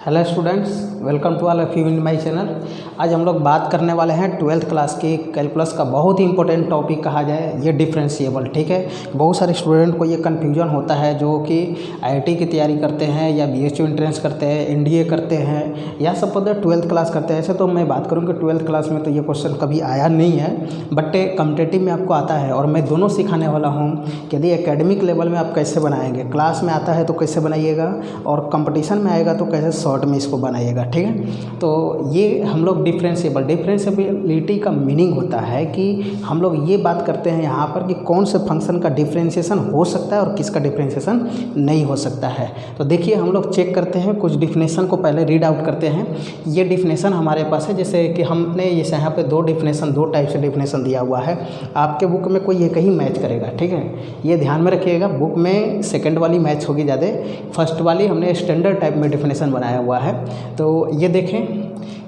Hello students, welcome to all of you in my channel. आज हम लोग बात करने वाले हैं 12th क्लास के कैलकुलस का बहुत ही इंपॉर्टेंट टॉपिक कहा जाए ये डिफरेंशिएबल। ठीक है, बहुत सारे स्टूडेंट को ये कन्फ्यूजन होता है जो कि आईआईटी की तैयारी करते हैं या बीएचयू एंट्रेंस करते हैं, एनडीए करते हैं या सब पता 12th क्लास करते हैं। ऐसे तो मैं बात करूँ कि 12th क्लास में तो ये क्वेश्चन कभी आया नहीं है, बट कॉम्पिटिटिव में आपको आता है और मैं दोनों सिखाने वाला हूँ कि यदि एकेडमिक लेवल में आप कैसे बनाएंगे, क्लास में आता है तो कैसे बनाइएगा और कंपटीशन में आएगा तो कैसे शॉर्ट में इसको बनाइएगा। ठीक है, तो ये हम लोग डिफरेंशिएबिलिटी का मीनिंग होता है कि हम लोग ये बात करते हैं यहाँ पर कि कौन से फंक्शन का डिफरेंशिएशन हो सकता है और किसका डिफरेंशिएशन नहीं हो सकता है। तो देखिए हम लोग चेक करते हैं, कुछ डिफिनेशन को पहले रीड आउट करते हैं। ये डिफिनेशन हमारे पास है, जैसे कि हमने इस यहाँ पे दो टाइप से डिफिनेशन दिया हुआ है। आपके बुक में कोई एक ही मैच करेगा। ठीक है, ये ध्यान में रखिएगा, बुक में सेकेंड वाली मैच होगी ज़्यादा, फर्स्ट वाली हमने स्टैंडर्ड टाइप में डिफिनेशन बनाया हुआ है। तो ये देखें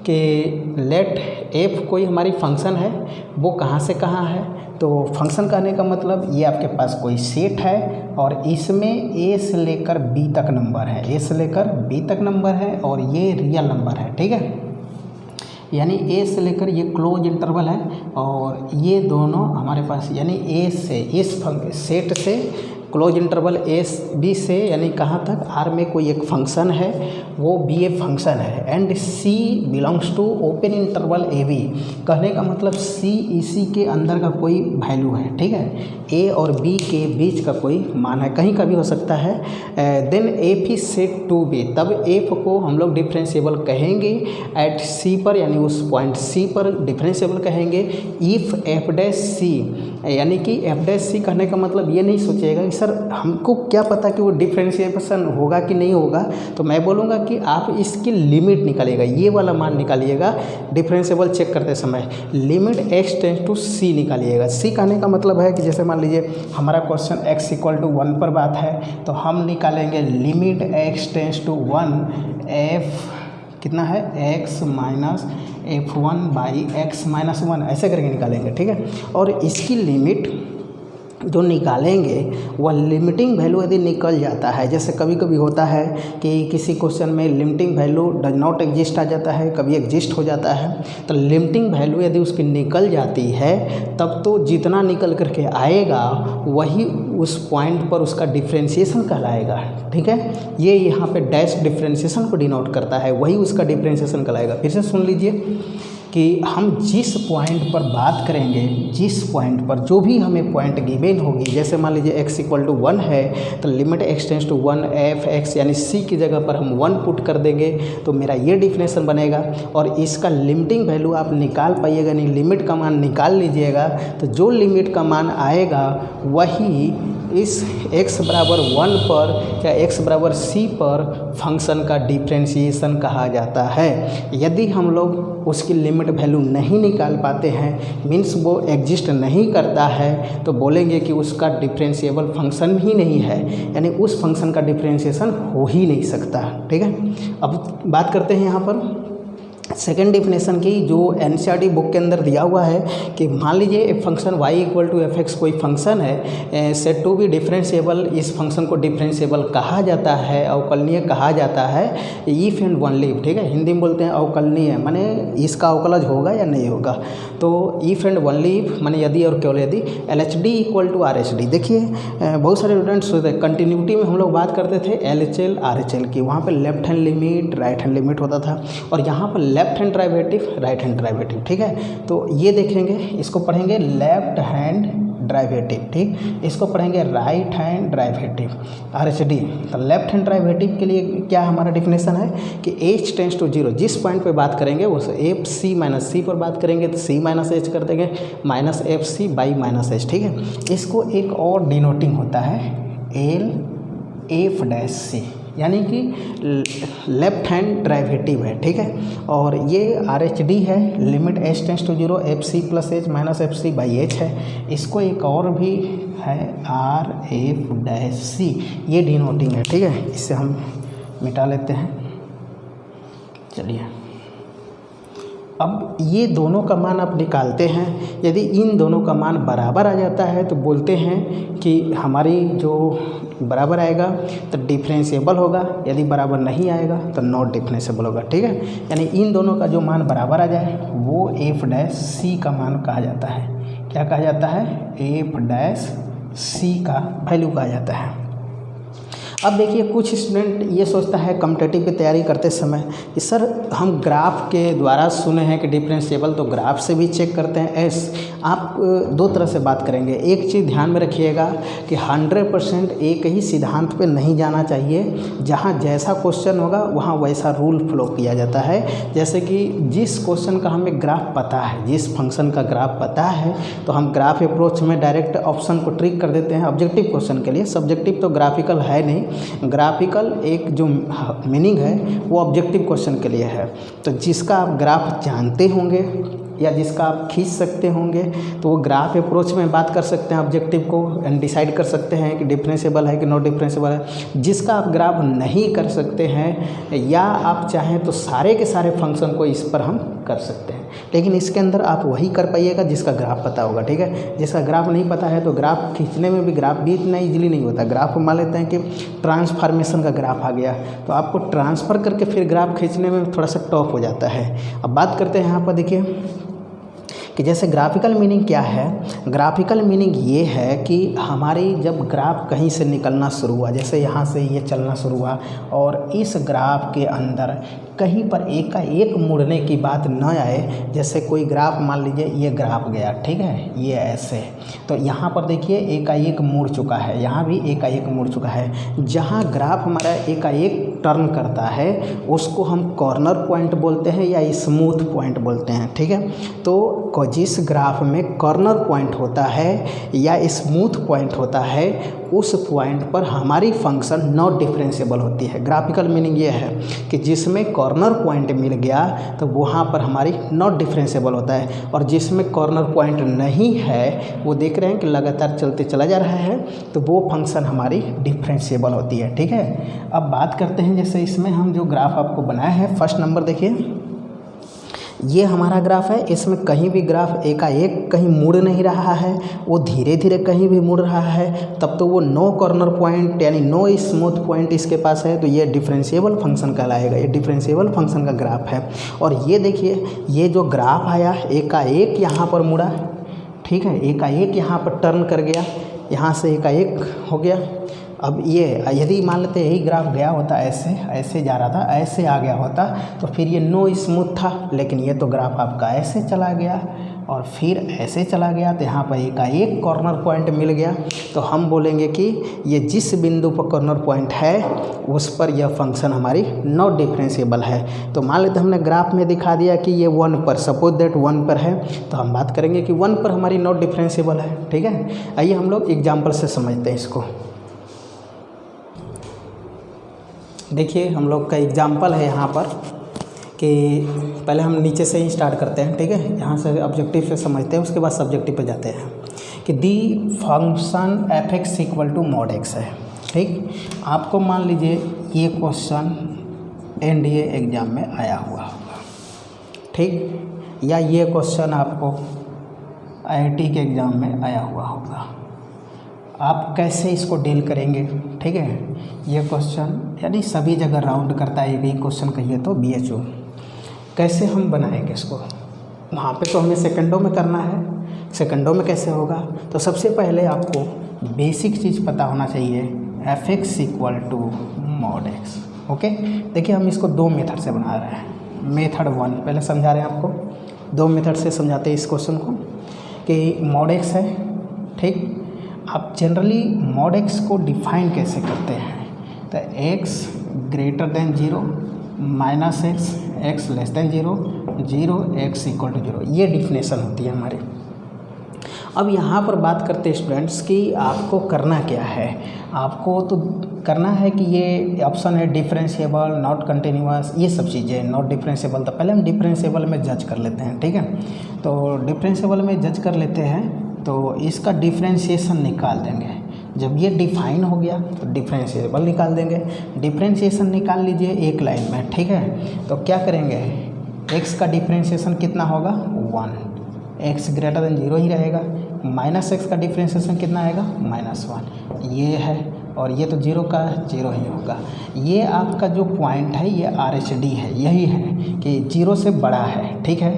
कि लेट एफ कोई हमारी फंक्शन है, वो कहाँ से कहाँ है। तो फंक्शन कहने का मतलब ये आपके पास कोई सेट है और इसमें ए से लेकर बी तक नंबर है, ए से लेकर बी तक नंबर है और ये रियल नंबर है। ठीक है, यानी ए से लेकर ये क्लोज इंटरवल है और ये दोनों हमारे पास, यानी ए से इस सेट से क्लोज इंटरवल ए बी से, यानी कहाँ तक आर में कोई एक फंक्शन है, वो बी ए फंक्शन है and c belongs to open interval a b. कहने का मतलब सी इसी के अंदर का कोई वैल्यू है। ठीक है, ए और बी के बीच का कोई मान है, कहीं का भी हो सकता है। Then f is set to be, तब एफ को हम लोग डिफरेंशिएबल कहेंगे एट सी पर, यानी उस पॉइंट सी पर डिफरेंशिएबल कहेंगे। इफ़ एफ डैश सी, यानी कि एफ डैश सी कहने का मतलब ये नहीं सोचिएगा कि सर हमको क्या पता कि वो डिफरेंशिएशन होगा कि नहीं होगा, तो मैं बोलूँगा कि आप इसकी लिमिट निकालिएगा, ये वाला मान निकालिएगा डिफरेंशिएबल चेक करते समय। Limit x tends to c निकालिएगा। c कहने का मतलब है कि जैसे मान लीजिए हमारा क्वेश्चन x इक्वल टू 1 पर बात है, तो हम निकालेंगे limit x tends to 1 f कितना है x minus f1 by x minus 1, ऐसे करके निकालेंगे। ठीक है, और इसकी लिमिट जो निकालेंगे वह लिमिटिंग वैल्यू यदि निकल जाता है, जैसे कभी कभी होता है कि किसी क्वेश्चन में limiting value does not exist आ जाता है, कभी एग्जिस्ट हो जाता है, तो लिमिटिंग वैल्यू यदि उसकी निकल जाती है तब तो जितना निकल करके आएगा वही उस पॉइंट पर उसका डिफरेंशिएशन कहलाएगा। ठीक है, ये यहाँ पे डैश डिफरेंशिएशन को डिनोट करता है, वही उसका डिफरेंशिएशन कहलाएगा। फिर से सुन लीजिए कि हम जिस पॉइंट पर बात करेंगे, जिस पॉइंट पर जो भी हमें पॉइंट गिवन होगी, जैसे मान लीजिए x इक्वल टू 1 है तो limit x tends to 1 f x, यानी c की जगह पर हम 1 पुट कर देंगे तो मेरा ये डिफिनेशन बनेगा और इसका लिमिटिंग वैल्यू आप निकाल पाइएगा नहीं, लिमिट का मान निकाल लीजिएगा, तो जो लिमिट का मान आएगा वही इस x बराबर 1 पर या x बराबर c पर फंक्शन का डिफरेंशिएशन कहा जाता है। यदि हम लोग उसकी लिमिट वैल्यू नहीं निकाल पाते हैं, मीन्स वो एग्जिस्ट नहीं करता है, तो बोलेंगे कि उसका डिफरेंशिएबल फंक्शन ही नहीं है, यानी उस फंक्शन का डिफरेंशिएशन हो ही नहीं सकता। ठीक है, अब बात करते हैं यहाँ पर सेकेंड डिफिनेशन की, जो एनसीईआरटी बुक के अंदर दिया हुआ है कि मान लीजिए एक function y equal to f x कोई फंक्शन है, सेट टू बी डिफरेंशिएबल, इस फंक्शन को डिफरेंशिएबल कहा जाता है, अवकलनीय कहा जाता है इफ़ एंड ओनली। ठीक है, हिंदी में बोलते हैं अवकलनीय, माने इसका अवकलज होगा या नहीं होगा। तो इफ़ एंड ओनली इफ माने यदि और केवल यदि L H D equal to R H D. देखिए बहुत सारे स्टूडेंट्स कंटिन्यूटी में हम लोग बात करते थे L H L R H L की, वहाँ पर left hand limit right hand limit होता था और यहाँ पर left hand derivative right hand derivative. ठीक है, तो ये देखेंगे, इसको पढ़ेंगे लेफ्ट हैंड डेरिवेटिव, ठीक, इसको पढ़ेंगे right hand derivative are H D. तो लेफ्ट हैंड डेरिवेटिव के लिए क्या हमारा डिफिनेशन है कि h टेंस टू 0, जिस पॉइंट पे बात करेंगे वो एफ सी माइनस सी पर बात करेंगे तो c माइनस एच कर देंगे minus F C by minus h. ठीक है, इसको एक और डिनोटिंग होता है एल एफ डैश सी, यानी कि लेफ्ट हैंड डेरिवेटिव है। ठीक है, और ये आर एच डी है, limit h tends to 0 F C plus H minus F C by H है। इसको एक और भी है आर एफ डैश सी, ये डिनोटिंग है। ठीक है, इससे हम मिटा लेते हैं। चलिए अब ये दोनों का मान आप निकालते हैं, यदि इन दोनों का मान बराबर आ जाता है तो बोलते हैं कि हमारी जो बराबर आएगा तो डिफरेंशिएबल होगा, यदि बराबर नहीं आएगा तो नॉट डिफरेंशिएबल होगा। ठीक है, यानी इन दोनों का जो मान बराबर आ जाए वो एफ डैश सी का मान कहा जाता है। क्या कहा जाता है? एफ डैश सी का वैल्यू कहा जाता है। अब देखिए कुछ स्टूडेंट ये सोचता है कॉम्पिटिटिव की तैयारी करते समय कि सर हम ग्राफ के द्वारा सुने हैं कि डिफरेंशिएबल, तो ग्राफ से भी चेक करते हैं। आप दो तरह से बात करेंगे। एक चीज़ ध्यान में रखिएगा कि 100% एक ही सिद्धांत पे नहीं जाना चाहिए। जहाँ जैसा क्वेश्चन होगा वहाँ वैसा रूल फॉलो किया जाता है। जैसे कि जिस क्वेश्चन का हमें ग्राफ पता है, जिस फंक्शन का ग्राफ पता है, तो हम ग्राफ अप्रोच में डायरेक्ट ऑप्शन को ट्रिक कर देते हैं ऑब्जेक्टिव क्वेश्चन के लिए। सब्जेक्टिव तो ग्राफिकल है नहीं, ग्राफिकल एक जो मीनिंग है वो ऑब्जेक्टिव क्वेश्चन के लिए है। तो जिसका आप ग्राफ जानते होंगे या जिसका आप खींच सकते होंगे तो वो ग्राफ अप्रोच में बात कर सकते हैं ऑब्जेक्टिव को एंड डिसाइड कर सकते हैं कि डिफरेंशिएबल है कि नॉट डिफरेंशिएबल है। जिसका आप ग्राफ नहीं कर सकते हैं या आप चाहें तो सारे के सारे फंक्शन को इस पर हम कर सकते हैं, लेकिन इसके अंदर आप वही कर पाइएगा जिसका ग्राफ पता होगा। ठीक है, जिसका ग्राफ नहीं पता है तो ग्राफ खींचने में भी ग्राफ भी इतना ईजिली नहीं होता। ग्राफ मान लेते हैं कि ट्रांसफॉर्मेशन का ग्राफ आ गया तो आपको ट्रांसफ़र करके फिर ग्राफ खींचने में थोड़ा सा टफ हो जाता है। अब बात करते हैं यहाँ पर, देखिए कि जैसे ग्राफिकल मीनिंग क्या है। ग्राफिकल मीनिंग ये है कि हमारी जब ग्राफ कहीं से निकलना शुरू हुआ, जैसे यहाँ से ये चलना शुरू हुआ और इस ग्राफ के अंदर कहीं पर एक मुड़ने की बात न आए। जैसे कोई ग्राफ मान लीजिए ये ग्राफ गया, ठीक है, ये ऐसे, तो यहाँ पर देखिए एकाएक मुड़ चुका है, यहाँ भी एकाएक मुड़ चुका है। जहाँ ग्राफ हमारा एकाएक टर्न करता है उसको हम कॉर्नर पॉइंट बोलते हैं या स्मूथ पॉइंट बोलते हैं। ठीक है, तो जिस ग्राफ में कॉर्नर पॉइंट होता है या स्मूथ पॉइंट होता है उस पॉइंट पर हमारी फंक्शन नॉट डिफरेंशिएबल होती है। ग्राफिकल मीनिंग ये है कि जिसमें कॉर्नर पॉइंट मिल गया तो वहाँ पर हमारी नॉट डिफरेंशिएबल होता है, और जिसमें कॉर्नर पॉइंट नहीं है वो देख रहे हैं कि लगातार चलते चला जा रहा है तो वो फंक्शन हमारी डिफरेंशिएबल होती है। ठीक है, अब बात करते हैं जैसे इसमें हम जो ग्राफ आपको बनाया है, फर्स्ट नंबर देखिए ये हमारा ग्राफ है। इसमें कहीं भी ग्राफ एकाएक कहीं मुड़ नहीं रहा है, वो धीरे धीरे कहीं भी मुड़ रहा है, तब तो वो नो कॉर्नर पॉइंट यानी नो स्मूथ पॉइंट इसके पास है, तो ये डिफरेंशिएबल फंक्शन कहलाएगा। ये डिफरेंशिएबल फंक्शन का ग्राफ है। और ये देखिए ये जो ग्राफ आया एकाएक यहाँ पर मुड़ा, ठीक है, एकाएक यहाँ पर टर्न कर गया, यहाँ से एकाएक हो गया। अब ये यदि मान लेते यही ग्राफ गया होता ऐसे ऐसे जा रहा था, ऐसे आ गया होता तो फिर ये नो स्मूथ था, लेकिन ये तो ग्राफ आपका ऐसे चला गया और फिर ऐसे चला गया, तो यहाँ पर एक कॉर्नर पॉइंट मिल गया। तो हम बोलेंगे कि ये जिस बिंदु पर कॉर्नर पॉइंट है उस पर यह फंक्शन हमारी नॉट डिफरेंशिएबल है। तो मान लेते हमने ग्राफ में दिखा दिया कि ये 1 पर, सपोज दैट 1 पर है, तो हम बात करेंगे कि 1 पर हमारी नॉट डिफरेंशिएबल है। ठीक है, आइए हम लोग एग्जाम्पल से समझते हैं इसको। देखिए हम लोग का एग्जाम्पल है यहाँ पर कि पहले हम नीचे से ही स्टार्ट करते हैं। ठीक है, यहाँ से ऑब्जेक्टिव से समझते हैं, उसके बाद सब्जेक्टिव पे जाते हैं कि the function f x equal to mod x है। ठीक, आपको मान लीजिए ये क्वेश्चन एनडीए एग्ज़ाम में आया हुआ होगा, ठीक, या ये क्वेश्चन आपको आईआईटी के एग्ज़ाम में आया हुआ होगा। आप कैसे इसको डील करेंगे? ठीक है, ये क्वेश्चन यानी सभी जगह राउंड करता है, यही क्वेश्चन कहिए तो बीएचओ, कैसे हम बनाएंगे इसको? वहाँ पे तो हमें सेकंडों में करना है, सेकंडों में कैसे होगा? तो सबसे पहले आपको बेसिक चीज़ पता होना चाहिए, f x equal to mod x. Okay, देखिए हम इसको 2 मेथड से बना रहे हैं। मेथड 1 पहले समझा रहे हैं आपको, 2 मेथड से समझाते हैं इस क्वेश्चन को कि मॉड एक्स है। ठीक, आप जनरली मॉड एक्स को डिफाइन कैसे करते हैं? तो x greater than 0 minus x less than 0 x equal to 0, ये डिफिनेशन होती है हमारी। अब यहाँ पर बात करते हैं स्टूडेंट्स कि आपको करना क्या है। आपको तो करना है कि ये ऑप्शन है डिफरेंशिएबल, नॉट कंटिन्यूअस, ये सब चीज़ें नॉट डिफरेंशिएबल। तो पहले हम डिफरेंशिएबल में जज कर लेते हैं। ठीक है, तो डिफरेंशिएबल में जज कर लेते हैं तो इसका डिफरेंशिएशन निकाल देंगे। जब ये डिफाइन हो गया तो डिफरेंशिएबल निकाल देंगे। डिफरेंशिएशन निकाल लीजिए एक लाइन में। ठीक है, तो क्या करेंगे, एक्स का डिफ्रेंशिएशन कितना होगा 1, एक्स ग्रेटर देन 0 ही रहेगा। माइनस एक्स का डिफ्रेंशिएशन कितना आएगा -1, ये है, और ये तो 0 का 0 ही होगा। ये आपका जो पॉइंट है ये RHD है, यही है कि 0 से बड़ा है, ठीक है।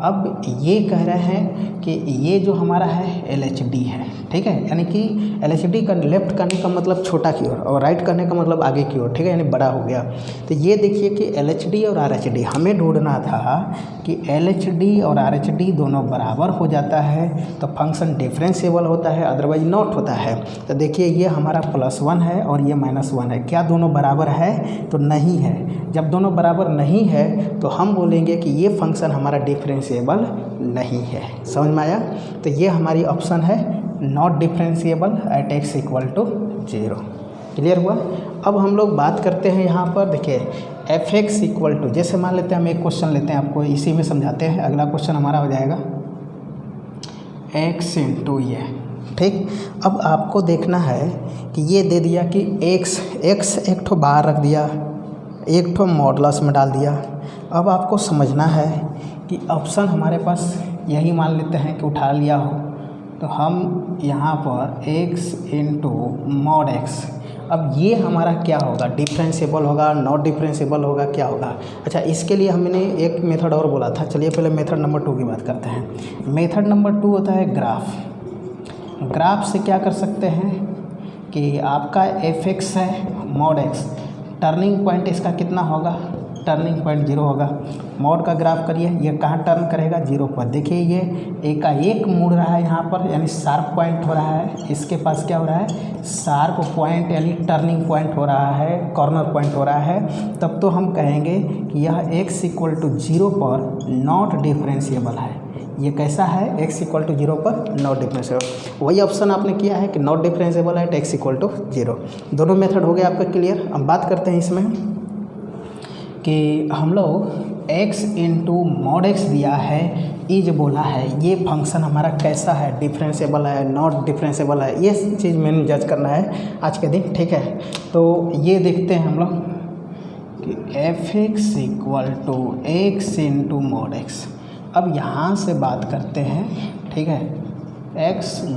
अब ये कह रहे हैं कि ये जो हमारा है LHD है, ठीक है, यानी कि LHD का लेफ्ट करने का मतलब छोटा की ओर और राइट करने का मतलब आगे की ओर, ठीक है, यानी बड़ा हो गया। तो ये देखिए कि LHD और RHD हमें ढूंढना था कि LHD और RHD दोनों बराबर हो जाता है तो फंक्शन डिफरेंशिएबल होता है, अदरवाइज नॉट होता है। तो देखिए ये हमारा +1 है और ये -1 है, क्या दोनों बराबर है? तो नहीं है। जब दोनों बराबर नहीं है तो हम बोलेंगे कि ये फंक्शन हमारा डिफरेंशिएबल नहीं है। समझ में आया? तो ये हमारी ऑप्शन है not differentiable at x = 0। Clear हुआ? अब हम लोग बात करते हैं यहाँ पर, देखिए f(x) = जैसे मान लेते हैं हम एक क्वेश्चन लेते हैं, आपको इसी में समझाते हैं। अगला क्वेश्चन हमारा हो जाएगा x × ये, ठीक। अब आपको देखना है कि ये दे दिया कि x एक ठो बाहर रख दिया, एक ठो मॉडुलस में डाल दिया। अब आपको समझना है कि ऑप्शन हमारे पास यही मान लेते हैं कि उठा लिया हो, तो हम यहाँ पर x × mod x, अब ये हमारा क्या होगा? डिफरेंशिएबल होगा, नॉट डिफरेंशिएबल होगा, क्या होगा? अच्छा, इसके लिए हमने एक मेथड और बोला था। चलिए पहले मेथड नंबर 2 की बात करते हैं। मेथड नंबर 2 होता है ग्राफ। ग्राफ से क्या कर सकते हैं कि आपका f(x) है, mod x, टर्निंग पॉइंट इसका कितना होगा? टर्निंग पॉइंट 0 होगा। मॉड का ग्राफ करिए, ये कहाँ टर्न करेगा? 0 पर। देखिए ये एकाएक मुड़ रहा है यहाँ पर, यानी शार्प पॉइंट हो रहा है। इसके पास क्या हो रहा है? शार्प पॉइंट, यानी टर्निंग पॉइंट हो रहा है, कॉर्नर पॉइंट हो रहा है। तब तो हम कहेंगे कि यह x = 0 पर नॉट डिफरेंशिएबल है। ये कैसा है? x = 0 पर नॉट डिफरेंशिएबल। वही ऑप्शन आपने किया है कि नॉट डिफरेंशिएबल है x = 0। दोनों मेथड हो गए आपका क्लियर। अब बात करते हैं इसमें कि हम लोग x × mod x दिया है, इज बोला है, ये फंक्शन हमारा कैसा है? डिफरेंशिएबल है, नॉट डिफरेंशिएबल है, ये चीज़ मैंने जज करना है आज के दिन, ठीक है। तो ये देखते हैं हम लोग कि f(x) = x × mod x। अब यहाँ से बात करते हैं, ठीक है, x >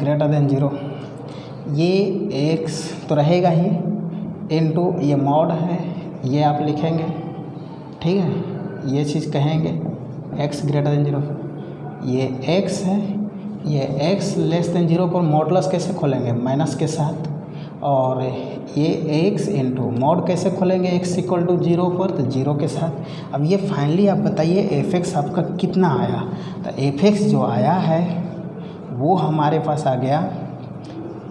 0, ये x तो रहेगा ही, इनटू ये मॉड है, ये आप लिखेंगे, ठीक है, ये चीज़ कहेंगे x > 0, ये x है, ये x < 0 पर मॉडुलस कैसे खोलेंगे? माइनस के साथ। और ये x × मॉड कैसे खोलेंगे? x = 0 पर, तो 0 के साथ। अब ये फाइनली आप बताइए f(x) आपका कितना आया? तो f(x) जो आया है वो हमारे पास आ गया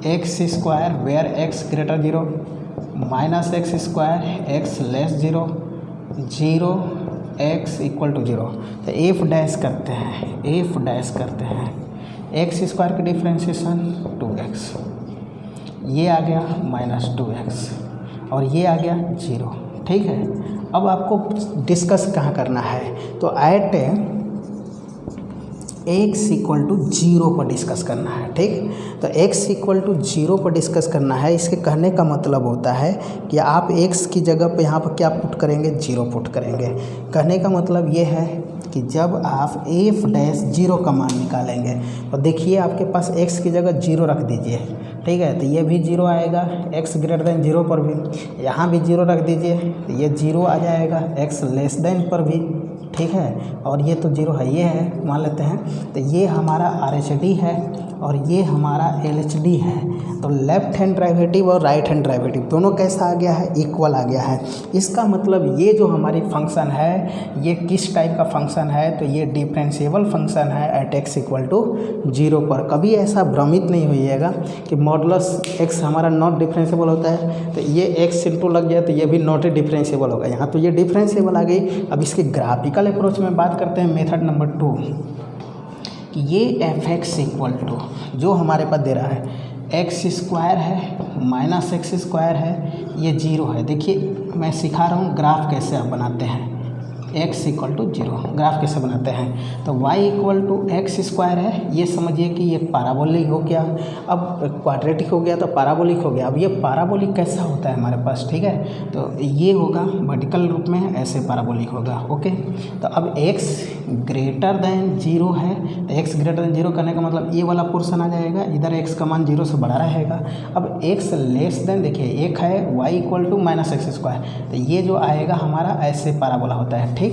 x² where x > 0 -x² x < 0 0 x = 0। तो f' करते हैं, x² की डिफ्रेंशिएशन 2x, ये आ गया -2x और ये आ गया 0, ठीक है। अब आपको डिस्कस कहाँ करना है? तो एट x = 0 पर डिस्कस करना है, ठीक। तो x = 0 पर डिस्कस करना है। इसके कहने का मतलब होता है कि आप x की जगह पे यहाँ पर क्या पुट करेंगे? 0 पुट करेंगे। कहने का मतलब ये है कि जब आप f' का मान निकालेंगे तो देखिए आपके पास x की जगह 0 रख दीजिए, ठीक है, तो ये भी 0 आएगा। x > 0 पर भी यहाँ भी 0 रख दीजिए, तो ये 0 आ जाएगा x < पर भी, ठीक है। और ये तो 0 है, ये है मान लेते हैं। तो ये हमारा RHD है और ये हमारा LHD है। तो लेफ्ट हैंड डेरिवेटिव और राइट हैंड डेरिवेटिव दोनों कैसा आ गया है? इक्वल आ गया है। इसका मतलब ये जो हमारी फंक्शन है ये किस टाइप का फंक्शन है? तो ये डिफरेंशिएबल फंक्शन है एट x = 0 पर। कभी ऐसा भ्रमित नहीं होइएगा कि मॉडुलस x हमारा नॉट डिफरेंशिएबल होता है तो ये x * लग गया तो ये भी नॉट डिफरेंशिएबल होगा। यहाँ तो ये डिफरेंशिएबल आ गई। अब इसके ग्राफिकल अप्रोच में बात करते हैं मेथड नंबर 2 कि ये f(x) = जो हमारे पास दे रहा है x² है -x² है, ये 0 है। देखिए मैं सिखा रहा हूँ ग्राफ कैसे आप बनाते हैं। X equal to 0। ग्राफ कैसे बनाते हैं, तो y equal to x square है, ये समझिए कि ये पैराबोलिक हो गया। अब क्वाड्रेटिक हो गया तो पैराबोलिक हो गया। अब ये पैराबोलिक कैसा होता है हमारे पास, ठीक है, तो ये होगा वर्टिकल रूप में, ऐसे पैराबोलिक होगा। ओके, तो अब x ग्रेटर देन 0 है, तो x ग्रेटर देन 0 करने का मतलब ये वाला पोर्शन आ जाएगा, इधर x का मान 0 से बड़ा रहेगा। अब x लेस देन, देखिए एक है y equal to minus x square, तो ये जो आएगा हमारा ऐसे पैराबोला होता है, ठीक।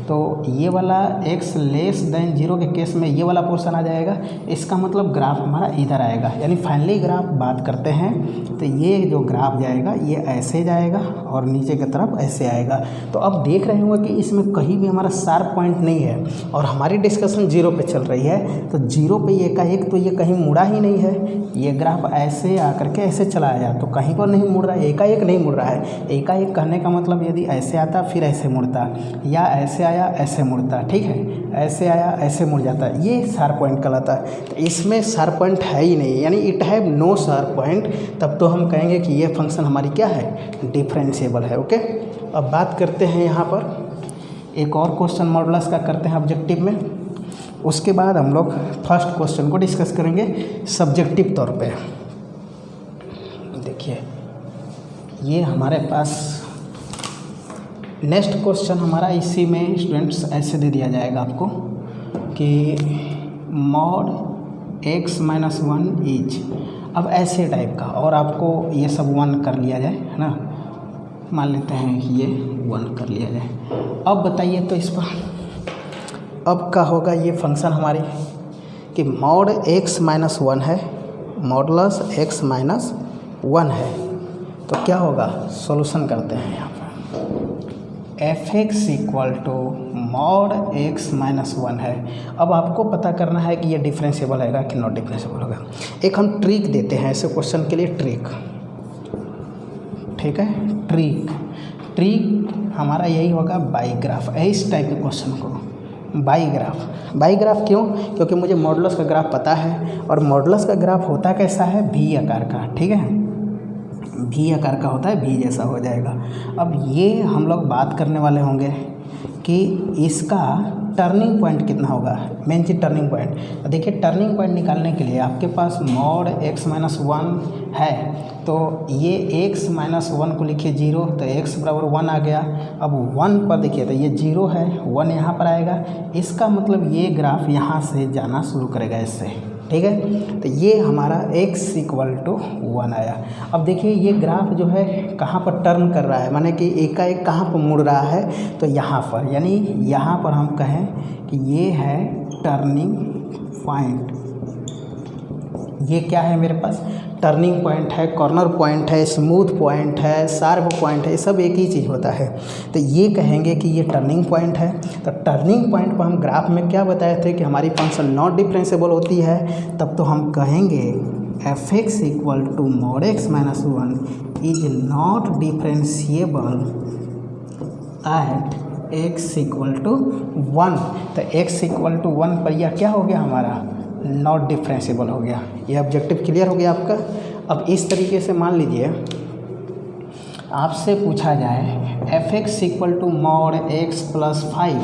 तो ये वाला x लेस देन 0 के केस में ये वाला पोर्शन आ जाएगा, इसका मतलब ग्राफ हमारा इधर आएगा। यानी फाइनली ग्राफ बात करते हैं तो ये जो ग्राफ जाएगा ये ऐसे जाएगा और नीचे की तरफ ऐसे आएगा। तो अब देख रहे होंगे कि इसमें कहीं भी हमारा शार्प पॉइंट नहीं है और हमारी डिस्कशन 0 पे चल रही है, तो 0 पे ये का एक तो ये कहीं मुड़ा ही नहीं है। ये ग्राफ ऐसे आकर के ऐसे चला आया, तो कहीं पर नहीं मुड़ रहा है, एकाएक नहीं मुड़ रहा है। एकाएक कहने का मतलब यदि ऐसे आता फिर ऐसे मुड़ता, या ऐसे आया ऐसे मुड़ता, ठीक है, ऐसे आया ऐसे मुड़ जाता, ये शार्प पॉइंट कहलाता है। तो इसमें शार्प पॉइंट है ही नहीं, यानी it have no sharp point, तब तो हम कहेंगे कि ये फंक्शन हमारी क्या है, डिफरेंशिएबल है। ओके, अब बात करते हैं यहाँ पर एक और क्वेश्चन मॉडुलस का करते हैं ऑब्जेक्टिव में, उसके बाद हम लोग फर्स्ट क्वेश्चन को डिस्कस करेंगे सब्जेक्टिव तौर पे। देखिए ये हमारे पास नेक्स्ट क्वेश्चन हमारा इसी में स्टूडेंट्स ऐसे दे दिया जाएगा आपको कि मॉड x माइनस 1 इज, अब ऐसे टाइप का, और आपको ये सब 1 कर लिया जाए, है ना, मान लेते हैं कि ये 1 कर लिया जाए। अब बताइए तो इस पर अब क्या होगा, ये फंक्शन हमारी कि मॉड x माइनस 1 है, मॉडुलस x माइनस 1 है, तो क्या होगा, सॉल्यूशन करते हैं यहाँ पर। F x equal to mod x minus 1 है। अब आपको पता करना है कि ये डिफरेंशिएबल है कि नॉट डिफरेंशिएबल होगा। एक हम ट्रिक देते हैं ऐसे क्वेश्चन के लिए, ट्रिक, ठीक है, ट्रिक हमारा यही होगा बाई ग्राफ। इस टाइप के क्वेश्चन को बाई ग्राफ क्यों, क्योंकि मुझे मॉडुलस का ग्राफ पता है, और मॉडुलस का ग्राफ होता कैसा है, भी आकार का, ठीक है, भी आकार का होता है, भी जैसा हो जाएगा। अब ये हम लोग बात करने वाले होंगे कि इसका टर्निंग पॉइंट कितना होगा, मेन चीज टर्निंग पॉइंट। तो देखिए टर्निंग पॉइंट निकालने के लिए आपके पास मॉड x माइनस 1 है, तो ये x माइनस 1 को लिखिए 0, तो x बराबर 1 आ गया। अब 1 पर देखिए तो ये 0 है, 1 यहाँ पर आएगा, इसका मतलब ये ग्राफ यहाँ से जाना शुरू करेगा इससे, ठीक है। तो ये हमारा x इक्वल टू 1 आया। अब देखिए ये ग्राफ जो है कहाँ पर टर्न कर रहा है, माने कि एकाएक कहाँ पर मुड़ रहा है, तो यहाँ पर, यानी यहाँ पर हम कहें कि ये है टर्निंग पॉइंट। ये क्या है मेरे पास, टर्निंग पॉइंट है, कॉर्नर पॉइंट है, स्मूथ पॉइंट है, शार्प पॉइंट है, ये सब एक ही चीज़ होता है। तो ये कहेंगे कि ये टर्निंग पॉइंट है। तो टर्निंग पॉइंट पर हम ग्राफ में क्या बताए थे कि हमारी फंक्शन नॉट डिफरेंशिएबल होती है, तब तो हम कहेंगे f x equal to mod x minus 1 is not differentiable at x equal to 1। तो x इक्वल टू 1 पर यह क्या हो गया हमारा, नॉट डिफरेंशिएबल हो गया। ये ऑब्जेक्टिव क्लियर हो गया आपका। अब इस तरीके से मान लीजिए आपसे पूछा जाए f x equal to mod x plus 5,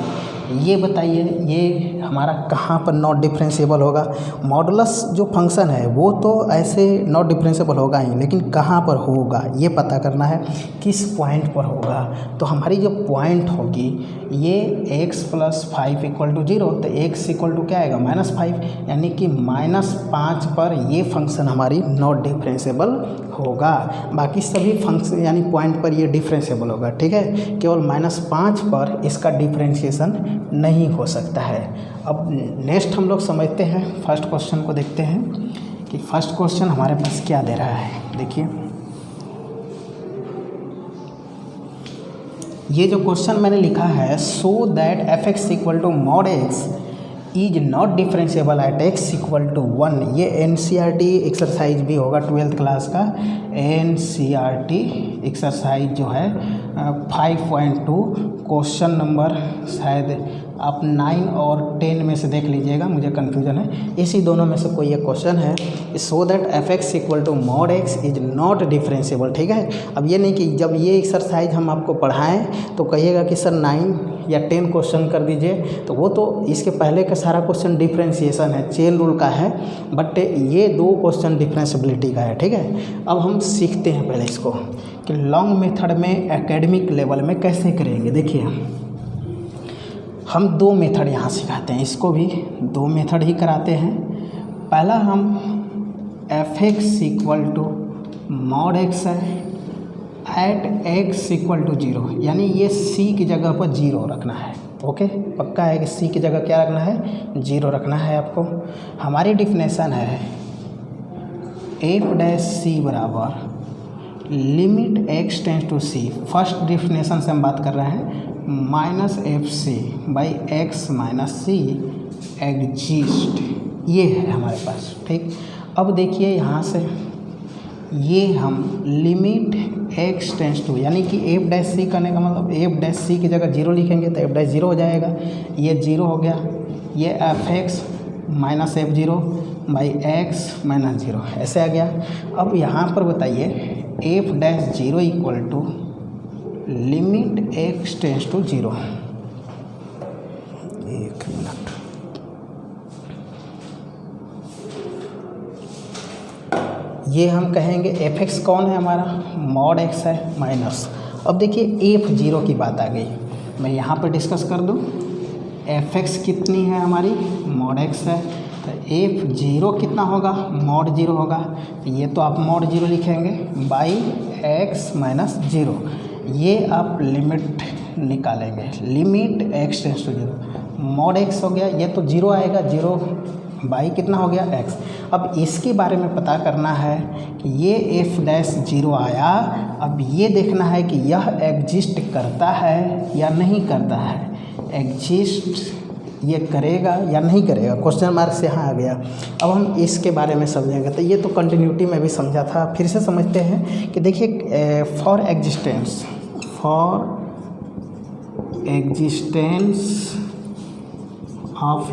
ये बताइए ये हमारा कहाँ पर नॉट डिफरेंशिएबल होगा। मॉडुलस जो फंक्शन है वो तो ऐसे नॉट डिफरेंशिएबल होगा ही, लेकिन कहाँ पर होगा ये पता करना है, किस पॉइंट पर होगा। तो हमारी जो पॉइंट होगी ये x प्लस 5 इक्वल टू 0, तो x इक्वल टू क्या आएगा, -5, यानी कि -5 पर ये फंक्शन हमारी नॉट डिफरेंशिएबल होगा। बाकी सभी फंक्शन यानी पॉइंट पर ये डिफरेंशिएबल होगा, ठीक है। केवल -5 पर इसका डिफरेंशिएशन नहीं हो सकता है। अब नेक्स्ट हम लोग समझते हैं, फर्स्ट क्वेश्चन को देखते हैं कि फर्स्ट क्वेश्चन हमारे पास क्या दे रहा है। देखिए ये जो क्वेश्चन मैंने लिखा है, so that F x equal to mod X is not differentiable at x equal to 1। ये NCERT एक्सरसाइज भी होगा 12th क्लास का। NCERT एक्सरसाइज जो है 5.2 क्वेश्चन नंबर शायद आप 9 और 10 में से देख लीजिएगा, मुझे कन्फ्यूजन है, इसी दोनों में से कोई एक क्वेश्चन है। So that F x equal to mod X is not differentiable, ठीक है। अब ये नहीं कि जब ये एक्सरसाइज हम आपको पढ़ाएं तो कहिएगा कि सर 9 या 10 क्वेश्चन कर दीजिए, तो वो तो इसके पहले का सारा क्वेश्चन डिफरेंशिएशन है, चेन रूल का है, बट ये 2 क्वेश्चन डिफरेंशिएबिलिटी का है, ठीक है। अब हम सीखते हैं पहले इसको कि लॉन्ग मेथड में एकेडमिक लेवल में कैसे करेंगे। देखिए हम 2 मेथड यहाँ सिखाते हैं, इसको भी 2 मेथड ही कराते हैं। पहला हम F x equal to mod x है एट एक्स इक्वल टू 0, यानी ये सी की जगह पर 0 रखना है। ओके, पक्का है कि सी की जगह क्या रखना है, 0 रखना है आपको। हमारी डिफिनेशन है एफ डैश सी बराबर limit X tends to C, first definition से हम बात कर रहे हैं, minus F C by X minus C exist, ये है हमारे पास, ठीक। अब देखिए यहाँ से ये हम लिमिट एक्स टेंस टू, यानी कि एफ डैश सी करने का मतलब एफ डैश सी की जगह 0 लिखेंगे तो एफ डैश 0 हो जाएगा, ये 0 हो गया, ये F X minus F 0 by X minus 0 ऐसे आ गया। अब यहाँ पर बताइए F dash 0 equal to limit X tends to 0, एक मिनट, ये हम कहेंगे एफ एक्स कौन है हमारा, मॉड एक्स है, माइनस। अब देखिए एफ 0 की बात आ गई, मैं यहाँ पर डिस्कस कर दूँ। एफ एक्स कितनी है हमारी, मॉड एक्स है, तो एफ 0 कितना होगा, मॉड 0 होगा, तो ये तो आप मॉड 0 लिखेंगे बाई एक्स माइनस 0, ये आप लिमिट निकालेंगे, limit X tends to 0, mod X हो गया, ये तो 0 आएगा, 0 बाई कितना हो गया एक्स। अब इसके बारे में पता करना है कि ये एफ डैश 0 आया, अब ये देखना है कि यह एग्जिस्ट करता है या नहीं करता है, एग्जिस्ट ये करेगा या नहीं करेगा, क्वेश्चन मार्क से यहाँ आ गया। अब हम इसके बारे में समझेंगे, तो ये तो कंटिन्यूटी में भी समझा था, फिर से समझते हैं कि देखिए फॉर एग्जिस्टेंस ऑफ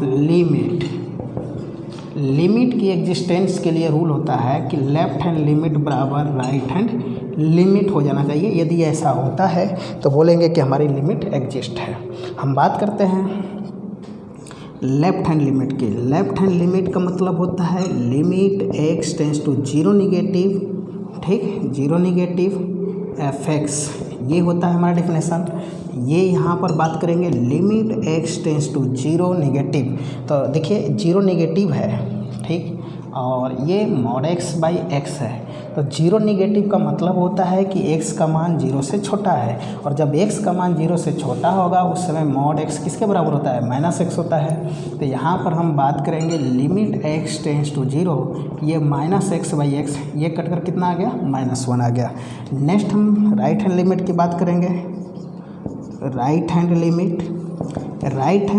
लिमिट की एग्जिस्टेंस के लिए रूल होता है कि लेफ्ट हैंड लिमिट बराबर राइट हैंड लिमिट हो जाना चाहिए। यदि ऐसा होता है तो बोलेंगे कि हमारी लिमिट एग्जिस्ट है। हम बात करते हैं लेफ्ट हैंड लिमिट की। लेफ्ट हैंड लिमिट का मतलब होता है limit X tends to 0 negative, ठीक, 0 निगेटिव एफ एक्स, ये होता है हमारा डिफिनेशन। ये यहाँ पर बात करेंगे limit X tends to 0 negative, तो देखिए 0 निगेटिव है, ठीक, और ये मॉड एक्स बाई एक्स है, तो 0 निगेटिव का मतलब होता है कि x का मान 0 से छोटा है, और जब x का मान 0 से छोटा होगा उस समय मॉड x किसके बराबर होता है, माइनस एक्स होता है। तो यहाँ पर हम बात करेंगे लिमिट x टेंस टू 0, ये माइनस एक्स बाई एक्स, ये कट कर कितना आ गया, -1 आ गया। नेक्स्ट हम राइट हैंड लिमिट की बात करेंगे। राइट हैंड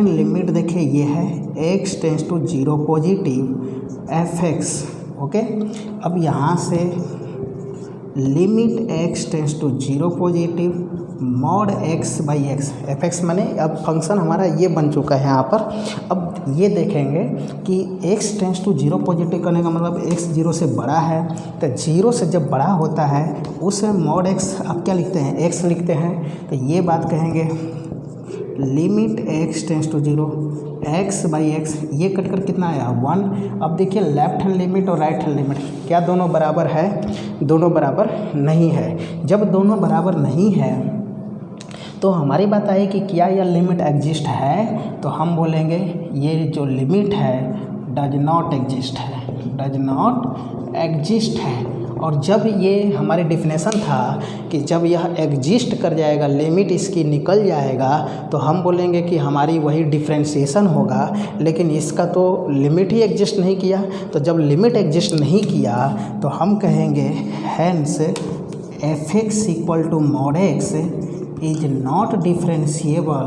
लिमिट देखिए ये है x tends to 0 positive F X, okay. अब यहाँ से limit x tends to 0 positive mod x by X, F X माने अब फंक्शन हमारा ये बन चुका है यहाँ पर। अब ये देखेंगे कि x टेंस टू 0 पॉजिटिव करने का मतलब x 0 से बड़ा है, तो 0 से जब बड़ा होता है उस मॉड x आप क्या लिखते हैं, x लिखते हैं, तो ये बात कहेंगे limit x tends to 0 x by X, ये कट कर कितना आया 1। अब देखिए लेफ्ट हैंड लिमिट और राइट हैंड लिमिट क्या दोनों बराबर है, दोनों बराबर नहीं है। जब दोनों बराबर नहीं है तो हमारी बात आई कि क्या यह लिमिट एग्जिस्ट है, तो हम बोलेंगे ये जो लिमिट है डज नॉट एग्जिस्ट है, डज नॉट एग्जिस्ट है। और जब ये हमारी डिफिनेशन था कि जब यह एग्जिस्ट कर जाएगा, लिमिट इसकी निकल जाएगा, तो हम बोलेंगे कि हमारी वही डिफ्रेंशिएशन होगा, लेकिन इसका तो लिमिट ही एग्जिस्ट नहीं किया। तो जब लिमिट एग्जिस्ट नहीं किया तो हम कहेंगे hence F x equal to mod X is not differentiable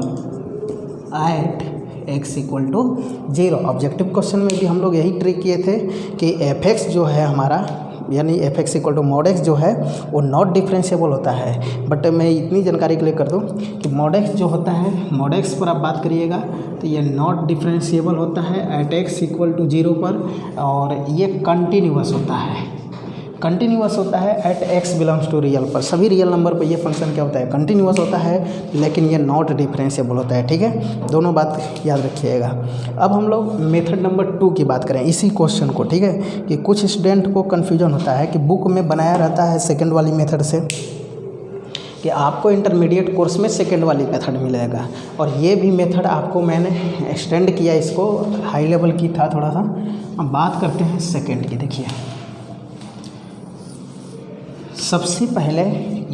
at X equal to 0। Objective question में भी हम लोग यही ट्रिक किए थे कि एफ एक्स जो है हमारा यानी F x equal to mod X जो है वो नॉट डिफरेंशिएबल होता है। बट मैं इतनी जानकारी के लिए कर दूं कि मॉड एक्स जो होता है, मॉड एक्स पर आप बात करिएगा तो ये नॉट डिफरेंशिएबल होता है एट एक्स इक्वल टू 0 पर, और ये कंटिन्यूअस होता है, कंटिन्यूअस होता है at X belongs to real पर। सभी रियल नंबर पर ये फंक्शन क्या होता है, कंटिन्यूअस होता है, लेकिन ये नॉट डिफरेंशिएबल होता है। ठीक है, दोनों बात याद रखिएगा। अब हम लोग मेथड नंबर 2 की बात करें इसी क्वेश्चन को। ठीक है, कि कुछ स्टूडेंट को कन्फ्यूजन होता है कि बुक में बनाया रहता है सेकेंड वाली मेथड से, कि आपको इंटरमीडिएट कोर्स में सेकेंड वाली मेथड मिलेगा, और ये भी मेथड आपको मैंने एक्सटेंड किया, इसको हाई लेवल की था थोड़ा सा। अब बात करते हैं सेकेंड की। देखिए सबसे पहले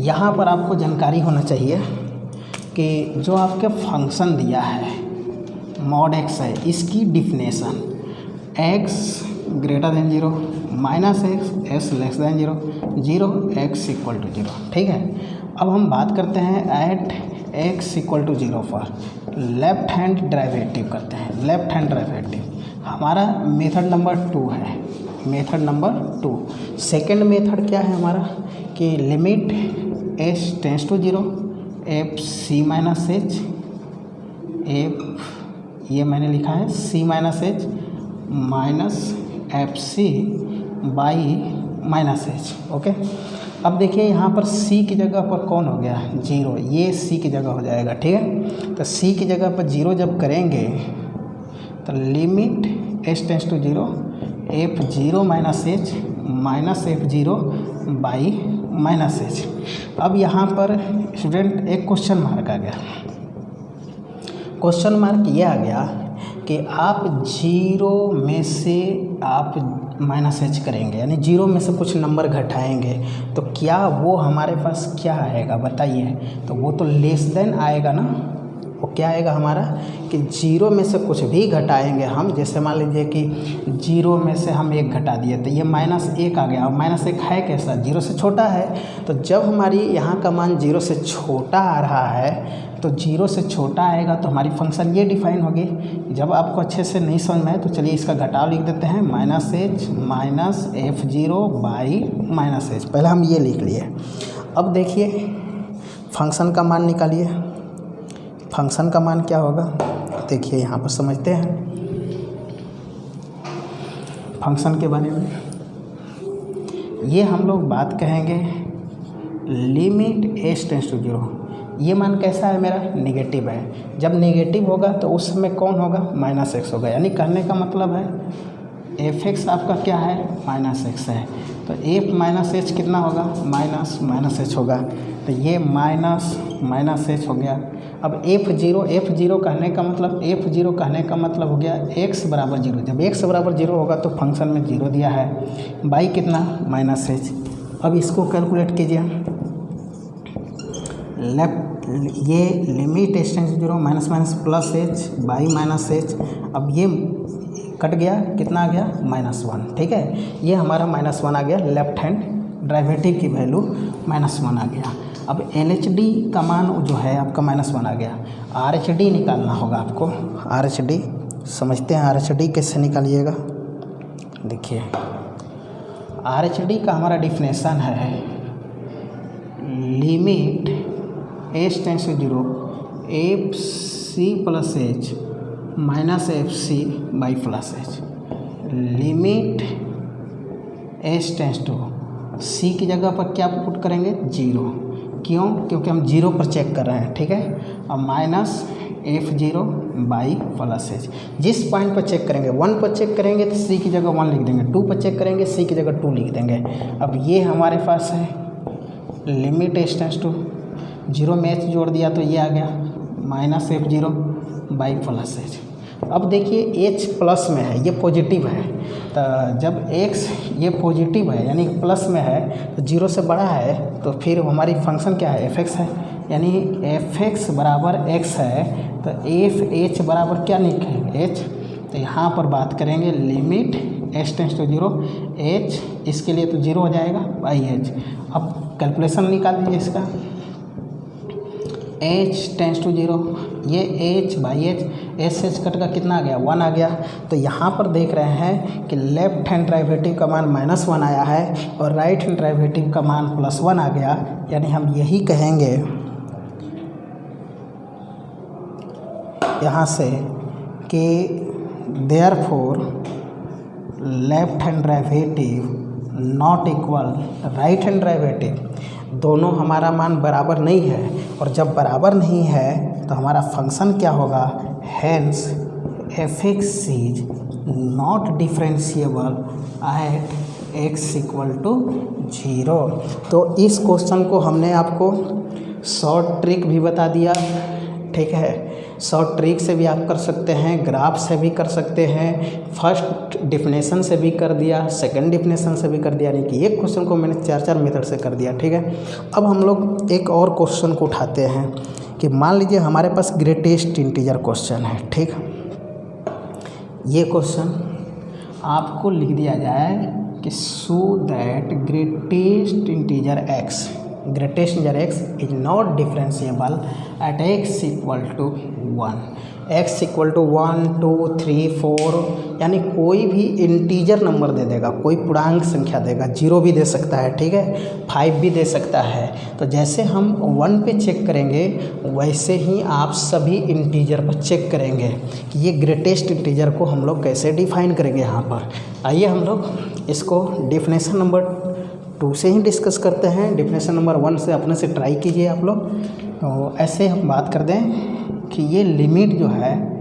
यहाँ पर आपको जानकारी होना चाहिए कि जो आपके फंक्शन दिया है मॉड एक्स है, इसकी definition x greater than 0, minus X S less than 0, 0 x equal to 0। ठीक है, अब हम बात करते हैं एट x इक्वल टू 0 पर लेफ्ट हैंड डेरिवेटिव करते हैं। लेफ्ट हैंड डेरिवेटिव हमारा मेथड नंबर 2 है, मेथड नंबर 2। सेकेंड मेथड क्या है हमारा कि limit S tends to 0 F C minus H, F ये मैंने लिखा है C minus H minus F C by minus H. Okay, अब देखिए यहाँ पर c की जगह पर कौन हो गया 0, ये c की जगह हो जाएगा। ठीक है, तो c की जगह पर 0 जब करेंगे तो limit S tends to 0 F 0 minus F 0 by minus H. अब यहाँ पर स्टूडेंट एक क्वेश्चन मार्क आ गया, क्वेश्चन मार्क ये आ गया कि आप 0 में से आप माइनस एच करेंगे, यानी 0 में से कुछ नंबर घटाएंगे, तो क्या वो हमारे पास क्या आएगा बताइए। तो वो तो लेस देन आएगा ना, वो क्या आएगा हमारा कि 0 में से कुछ भी घटाएंगे हम, जैसे मान लीजिए कि 0 में से हम 1 घटा दिए तो ये -1 आ गया। और -1 है कैसा, 0 से छोटा है, तो जब हमारी यहाँ का मान 0 से छोटा आ रहा है तो 0 से छोटा आएगा तो हमारी फंक्शन ये डिफाइन होगी। जब आपको अच्छे से नहीं समझ में आए तो चलिए इसका घटाव लिख देते हैं, -h minus F 0 by minus H. पहले हम ये लिख लिए। अब देखिए फंक्शन का मान निकालिए, फंक्शन का मान क्या होगा देखिए यहाँ पर समझते हैं फंक्शन के बारे में। ये हम लोग बात कहेंगे लिमिट एस टेंस टू 0। ये मान कैसा है मेरा, नेगेटिव है। जब नेगेटिव होगा तो उस समय कौन होगा, -x होगा। यानी कहने का मतलब है एफ एक्स आपका क्या है, -x है, तो एफ माइनस एच कितना होगा, माइनस एच होगा। तो ये माइनस एच हो गया। अब f0 कहने का मतलब हो गया x बराबर 0। जब x बराबर 0 होगा तो फंक्शन में 0 दिया है, बाई कितना, -h। अब इसको कैलकुलेट कीजिए, लेफ्ट ये limit S tends to 0 minus plus H by -h। अब ये कट गया, कितना आ गया, -1। ठीक है, ये हमारा -1 आ गया, लेफ्ट हैंड डेरिवेटिव की वैल्यू -1 आ गया। अब LHD का मान जो है आपका -1 आ गया। RHD निकालना होगा आपको। RHD समझते हैं, RHD कैसे निकालिएगा। देखिए RHD का हमारा डिफिनेशन है limit S tends to 0 F C plus H minus F C by plus H. Limit S tends to C की जगह पर क्या पुट करेंगे, 0। क्यों, क्योंकि हम 0 पर चेक कर रहे हैं। ठीक है, अब minus f0 by plus H. जिस पॉइंट पर चेक करेंगे, 1 पर चेक करेंगे तो c की जगह 1 लिख देंगे, 2 पर चेक करेंगे c की जगह 2 लिख देंगे। अब ये हमारे पास है लिमिट एस टेंस टू 0 में h जोड़ दिया तो ये आ गया -f0 बाई प्लस एच। अब देखिए h प्लस में है, ये पॉजिटिव है, तो जब x ये पॉजिटिव है यानी प्लस में है तो 0 से बड़ा है, तो फिर हमारी फंक्शन क्या है, f(x) है। यानी f(x) बराबर x है, तो f(h) बराबर क्या लिखें, h। तो यहाँ पर बात करेंगे limit s tends to 0 h, इसके लिए तो 0 हो जाएगा बाई h। अब कैलकुलेशन निकाल दीजिए इसका, h टेंस टू 0, ये h by H H cut का कितना आ गया 1 आ गया। तो यहाँ पर देख रहे हैं कि लेफ्ट हैंड डेरिवेटिव का मान -1 आया है और राइट हैंड डेरिवेटिव का मान +1 आ गया। यानी हम यही कहेंगे यहाँ से कि therefore left hand derivative not equal right hand derivative, दोनों हमारा मान बराबर नहीं है, और जब बराबर नहीं है तो हमारा फंक्शन क्या होगा, hence f(x) is not differentiable at x equal to 0। तो इस क्वेश्चन को हमने आपको शॉर्ट ट्रिक भी बता दिया, ठीक है। शॉर्ट ट्रिक से भी आप कर सकते हैं, ग्राफ से भी कर सकते हैं, फर्स्ट डिफिनेशन से भी कर दिया, सेकंड डिफिनेशन से भी कर दिया, यानी कि एक क्वेश्चन को मैंने 4 मेथड से कर दिया, ठीक है। अब हम लोग एक और क्वेश्चन को उठाते हैं कि मान लीजिए हमारे पास ग्रेटेस्ट इंटीजर क्वेश्चन है, ठीक। ये क्वेश्चन आपको लिख दिया जाए कि show that greatest integer x is not differentiable at x equal to 1, x equal to 1, 2, 3, 4, यानी कोई भी इंटीजर नंबर दे देगा, कोई पूर्णांक संख्या देगा, 0 भी दे सकता है, ठीक है, 5 भी दे सकता है। तो जैसे हम 1 पे चेक करेंगे वैसे ही आप सभी इंटीजर पर चेक करेंगे कि ये ग्रेटेस्ट इंटीजर को हम लोग कैसे डिफाइन करेंगे। यहाँ पर आइए हम लोग इसको डिफिनेशन नंबर 2 से ही डिस्कस करते हैं। डिफिनेशन नंबर 1 से अपने से ट्राई कीजिए आप लोग। तो ऐसे हम बात कर दें कि ये लिमिट जो है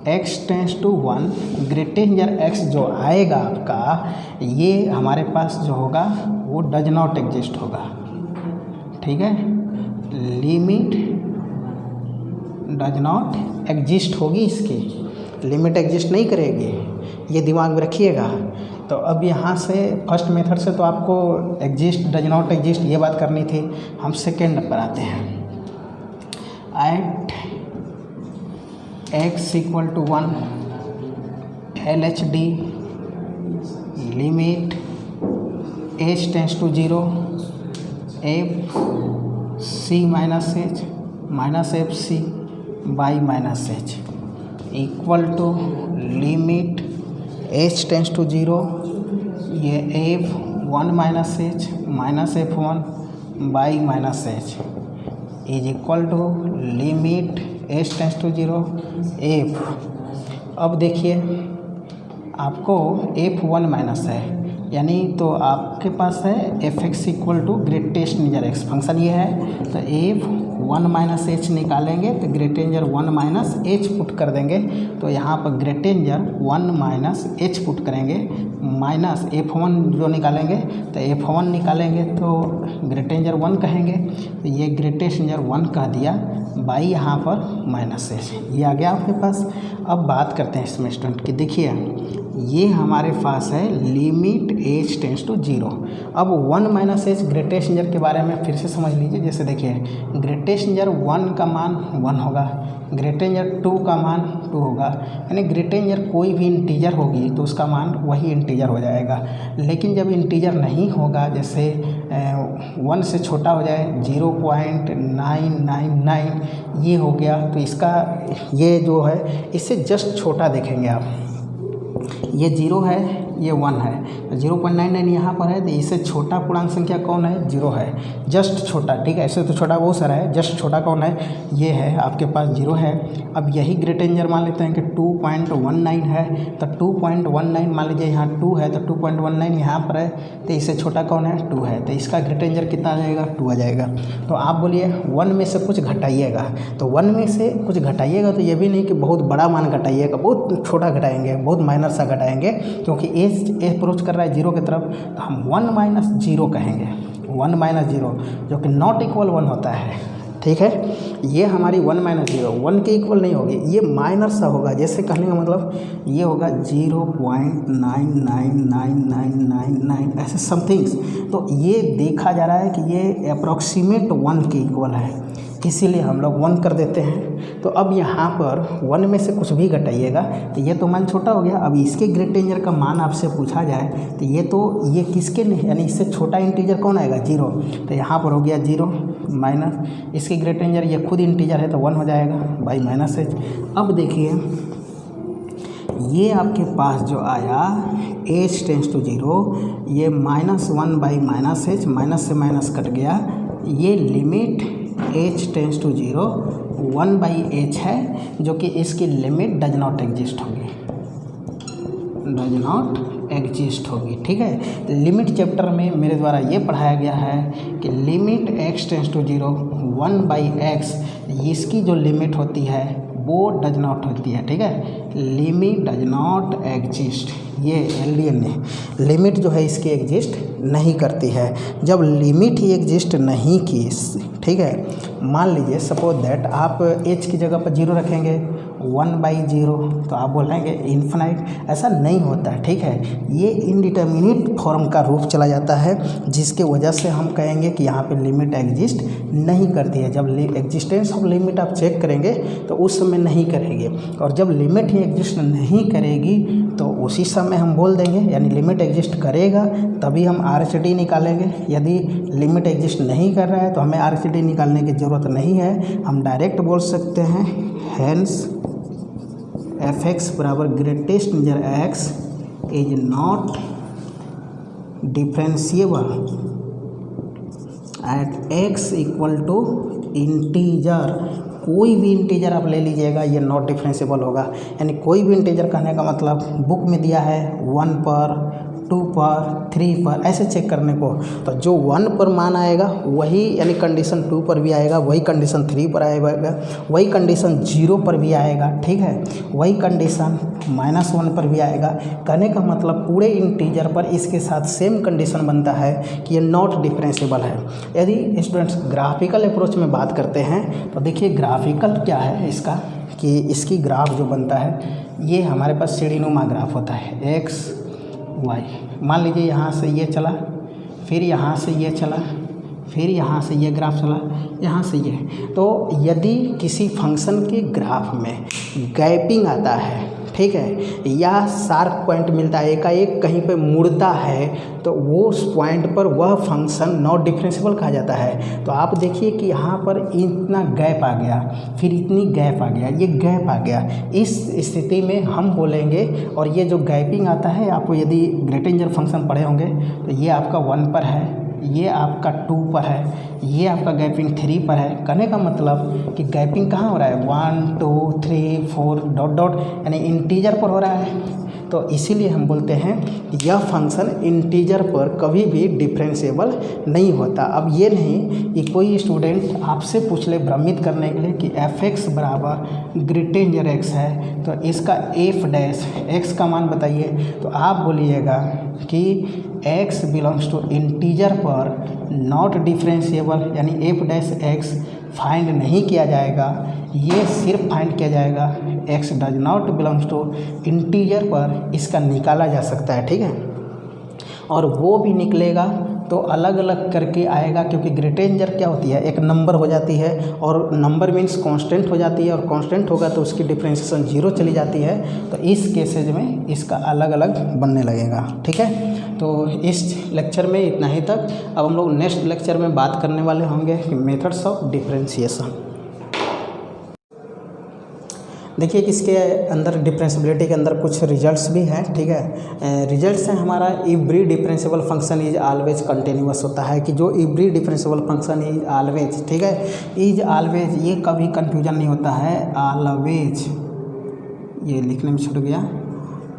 x tends to 1, greatest x जो आएगा आपका, ये हमारे पास जो होगा वो डज नॉट एग्जिस्ट होगा, ठीक है। लिमिट डज नॉट एग्जिस्ट होगी, इसकी लिमिट एग्जिस्ट नहीं करेगी, ये दिमाग में रखिएगा। तो अब यहाँ से फर्स्ट मेथड से तो आपको एग्जिस्ट डज नॉट एग्जिस्ट ये बात करनी थी, हम सेकेंड पर आते हैं। At x equal to 1 LHD limit h tends to 0 f c minus h minus F C by minus H equal to limit h tends to 0, ये f1 minus H minus f1 by minus H is equal to limit h tends to 0 f। अब देखिए आपको f1 minus है, यानी तो आपके पास है f(x) equal to greatest integer x, function ये है। तो f1 माइनस एच निकालेंगे तो ग्रेटेंजर 1 माइनस एच पुट कर देंगे, तो यहाँ पर ग्रेटेंजर 1 माइनस एच पुट करेंगे, माइनस f1 जो निकालेंगे तो f1 निकालेंगे तो ग्रेटेंजर 1 कहेंगे, तो ये ग्रेटेंजर 1 कह दिया बाई यहाँ पर माइनस एच, ये आ गया आपके पास। अब बात करते हैं इसमें स्टूडेंट की, देखिए ये हमारे पास है लिमिट h टेंस टू 0। अब 1 माइनस एच ग्रेटेस्ट इंटीजर के बारे में फिर से समझ लीजिए। जैसे देखिए ग्रेटेस्ट इंटीजर 1 का मान 1 होगा, ग्रेटेंजर 2 का मान 2 होगा, यानी ग्रेटेंजर कोई भी इंटीजर होगी तो उसका मान वही इंटीजर हो जाएगा। लेकिन जब इंटीजर नहीं होगा, जैसे 1 से छोटा हो जाए 0.999 ये हो गया, तो इसका ये जो है इससे जस्ट छोटा देखेंगे आप, ये 0 है ये 1 है, 0.99 यहाँ पर है, तो इससे छोटा पूर्णांक संख्या कौन है, 0 है, जस्ट छोटा, ठीक है। ऐसे तो छोटा बहुत सारा है, जस्ट छोटा कौन है, ये है आपके पास 0 है। अब यही ग्रेटेंजर मान लेते हैं कि 2.19 है, तो 2.19 मान लीजिए यहाँ 2 है, तो 2.19 यहाँ पर है, तो इससे छोटा कौन है, 2 है, तो इसका ग्रेटेंजर कितना आ जाएगा, 2 आ जाएगा। तो आप बोलिए 1 में से कुछ घटाइएगा, तो 1 में से कुछ घटाइएगा तो ये भी नहीं कि बहुत बड़ा मान घटाइएगा, बहुत छोटा घटाएंगे, बहुत माइनर सा घटाएंगे, क्योंकि अप्रोच कर रहा है 0 की तरफ, तो हम 1 माइनस 0 कहेंगे, 1 माइनस 0 जो कि नॉट इक्वल 1 होता है, ठीक है। ये हमारी 1 माइनस 0 1 के इक्वल नहीं होगी, ये माइनर सा होगा, जैसे कहने का मतलब ये होगा 0.999999 ऐसे समथिंग्स। तो ये देखा जा रहा है कि ये अप्रॉक्सीमेट 1 के इक्वल है, इसीलिए हम लोग 1 कर देते हैं। तो अब यहाँ पर 1 में से कुछ भी घटाइएगा तो ये तो मान छोटा हो गया। अब इसके ग्रेट डेंजर का मान आपसे पूछा जाए तो ये किसके नहीं, यानी इससे छोटा इंटीजर कौन आएगा, 0। तो यहाँ पर हो गया 0 माइनस इसके ग्रेट डेंजर, ये खुद इंटीजर है तो 1 हो जाएगा बाई माइनस एच। अब देखिए ये आपके पास जो आया h टेंस टू 0, ये -1 बाई माइनस एच, माइनस से माइनस कट गया, ये limit h tends to 0 1 by H है, जो कि इसकी लिमिट डज नॉट एग्जिस्ट होगी, डज नॉट एग्जिस्ट होगी। ठीक है, लिमिट चैप्टर में मेरे द्वारा ये पढ़ाया गया है कि limit x tends to 0 1 by X, इसकी जो लिमिट होती है वो डज नॉट होती है। ठीक है, लिमिट डज नॉट एग्जिस्ट, ये एलडीएन ने लिमिट जो है इसकी एग्जिस्ट नहीं करती है। जब लिमिट ही एग्जिस्ट नहीं की, ठीक है, मान लीजिए सपोज दैट आप h की जगह पर 0 रखेंगे 1 बाई 0, तो आप बोलेंगे इन्फिनाइट, ऐसा नहीं होता है। ठीक है, ये इनडिटर्मिनेट फॉर्म का रूप चला जाता है, जिसके वजह से हम कहेंगे कि यहाँ पे लिमिट एग्जिस्ट नहीं करती है। जब एग्जिस्टेंस ऑफ लिमिट आप चेक करेंगे तो उस समय नहीं करेगी, और जब लिमिट ही एग्जिस्ट नहीं करेगी तो उसी समय हम बोल देंगे, यानी लिमिट एग्जिस्ट करेगा तभी हम RHD निकालेंगे। यदि लिमिट एग्जिस्ट नहीं कर रहा है तो हमें RHD निकालने की ज़रूरत नहीं है, हम डायरेक्ट बोल सकते हैं हैंस fx बराबर greatest integer x is not differentiable at x equal to integer. कोई भी इंटीजर आप ले लीजिएगा, ये नॉट डिफरेंशिएबल होगा। यानी कोई भी इंटीजर कहने का मतलब बुक में दिया है 1 पर, 2 पर, 3 पर, ऐसे चेक करने को, तो जो 1 पर मान आएगा वही, यानी कंडीशन 2 पर भी आएगा, वही कंडीशन 3 पर आएगा, वही कंडीशन 0 पर भी आएगा। ठीक है, वही कंडीशन -1 पर भी आएगा। कहने का मतलब पूरे इंटीजर पर इसके साथ सेम कंडीशन बनता है कि ये नॉट डिफरेंशिएबल है। यदि स्टूडेंट्स ग्राफिकल अप्रोच में बात करते हैं तो देखिए ग्राफिकल क्या है इसका, कि इसकी ग्राफ जो बनता है ये हमारे पास सीढ़ीनुमा ग्राफ होता है x y। मान लीजिए यहाँ से ये चला, फिर यहाँ से ये चला, फिर यहाँ से ये ग्राफ चला, यहाँ से ये। तो यदि किसी फंक्शन के ग्राफ में गैपिंग आता है, ठीक है, या शार्प पॉइंट मिलता है, एकाएक कहीं पे मुड़ता है, तो वो उस पॉइंट पर वह फंक्शन नॉट डिफरेंशिएबल कहा जाता है। तो आप देखिए कि यहाँ पर इतना गैप आ गया, फिर इतनी गैप आ गया, ये गैप आ गया। इस स्थिति में हम बोलेंगे, और ये जो गैपिंग आता है, आपको यदि ग्रेट डेंजर फंक्शन पढ़े होंगे तो ये आपका 1 पर है, ये आपका 2 पर है, ये आपका गैपिंग 3 पर है। कहने का मतलब कि गैपिंग कहाँ हो रहा है, 1 2 3 4 डॉट डॉट, यानी इंटीजर पर हो रहा है। तो इसीलिए हम बोलते हैं कि यह फंक्शन इंटीजर पर कभी भी डिफरेंशिएबल नहीं होता। अब ये नहीं कि कोई स्टूडेंट आपसे पूछ ले भ्रमित करने के लिए कि fx बराबर ग्रेट डेंजर x है, तो इसका f डैश x का मान बताइए, तो आप बोलिएगा कि x बिलोंग्स टू इंटीजर पर नॉट डिफरेंशिएबल, यानी f डैश x फाइंड नहीं किया जाएगा, ये सिर्फ फाइंड किया जाएगा x does not belongs to integer पर, इसका निकाला जा सकता है। ठीक है, और वो भी निकलेगा तो अलग अलग करके आएगा, क्योंकि ग्रेट डेंजर क्या होती है, एक नंबर हो जाती है, और नंबर मीन्स कांस्टेंट हो जाती है, और कांस्टेंट होगा तो उसकी डिफरेंशिएशन 0 चली जाती है। तो इस केसेज में इसका अलग अलग बनने लगेगा। ठीक है, तो इस लेक्चर में इतना ही तक। अब हम लोग नेक्स्ट लेक्चर में बात करने वाले होंगे कि मेथड्स ऑफ डिफरेंशिएशन। देखिए कि इसके अंदर डिफरेंशिएबिलिटी के अंदर कुछ रिजल्ट्स भी हैं। ठीक है, रिजल्ट्स हैं हमारा every differentiable function is always continuous होता है, कि जो every differentiable function is always, ठीक है, इज ऑलवेज, ये कभी कंफ्यूजन नहीं होता है, ऑलवेज, ये लिखने में छूट गया,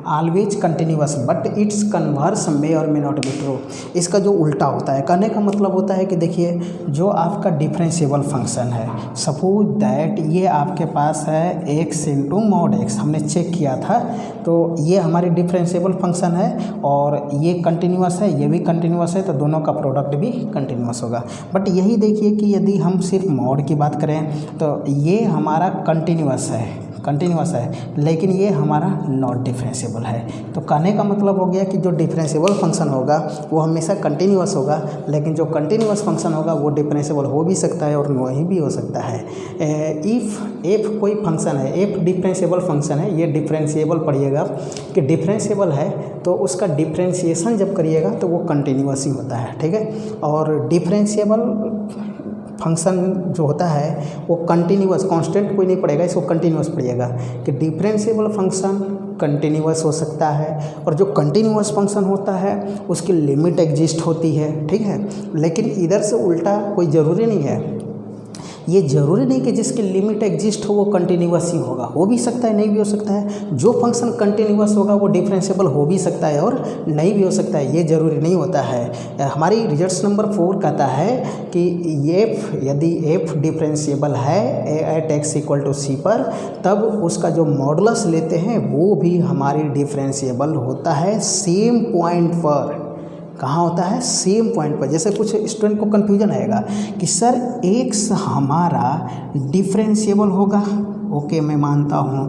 always continuous but its converse may और मे नॉट बी ट्रू। इसका जो उल्टा होता है, कहने का मतलब होता है कि देखिए जो आपका डिफरेंशिएबल फंक्शन है, सपोज दैट ये आपके पास है x इंटू मॉड x, हमने चेक किया था, तो ये हमारी डिफरेंशिएबल फंक्शन है, और ये कंटिन्यूअस है, ये भी कंटिन्यूअस है, तो दोनों का प्रोडक्ट भी कंटिन्यूअस होगा। बट यही देखिए कि यदि हम सिर्फ मॉड की बात करें तो ये हमारा कंटिन्यूअस है, कंटिन्यूअस है, लेकिन ये हमारा नॉट डिफरेंशिएबल है। तो कहने का मतलब हो गया कि जो डिफरेंशिएबल फंक्शन होगा वो हमेशा कंटिन्यूअस होगा, लेकिन जो कंटिन्यूअस फंक्शन होगा वो डिफरेंशिएबल हो भी सकता है और नहीं भी हो सकता है। इफ़ एफ कोई फंक्शन है, एफ डिफरेंशिएबल फंक्शन है, ये डिफरेंशिएबल पढ़िएगा कि डिफरेंशिएबल है तो उसका डिफरेंशिएशन जब करिएगा तो वो कंटिन्यूअस ही होता है, ठीक है। और डिफरेंशिएबल फंक्शन जो होता है वो कंटिन्यूअस, कांस्टेंट कोई नहीं पड़ेगा, इसको कंटिन्यूअस पढ़िएगा कि डिफरेंशिएबल फंक्शन कंटिन्यूअस हो सकता है, और जो कंटिन्यूअस फंक्शन होता है उसकी लिमिट एग्जिस्ट होती है, ठीक है। लेकिन इधर से उल्टा कोई ज़रूरी नहीं है, ये ज़रूरी नहीं कि जिसकी लिमिट एग्जिस्ट हो वो कंटिन्यूअस ही होगा, हो भी सकता है नहीं भी हो सकता है। जो फंक्शन कंटिन्यूअस होगा वो डिफरेंशिएबल हो भी सकता है और नहीं भी हो सकता है, ये ज़रूरी नहीं होता है। हमारी रिजल्ट्स नंबर 4 कहता है कि यदि एफ डिफरेंशिएबल है एट एक्स इक्वल टू सी पर, तब उसका जो मॉडुलस लेते हैं वो भी हमारी डिफरेंशिएबल होता है सेम पॉइंट पर। कहाँ होता है? सेम पॉइंट पर। जैसे कुछ स्टूडेंट को कन्फ्यूजन आएगा कि सर एक्स हमारा डिफरेंशिएबल होगा, ओके मैं मानता हूँ,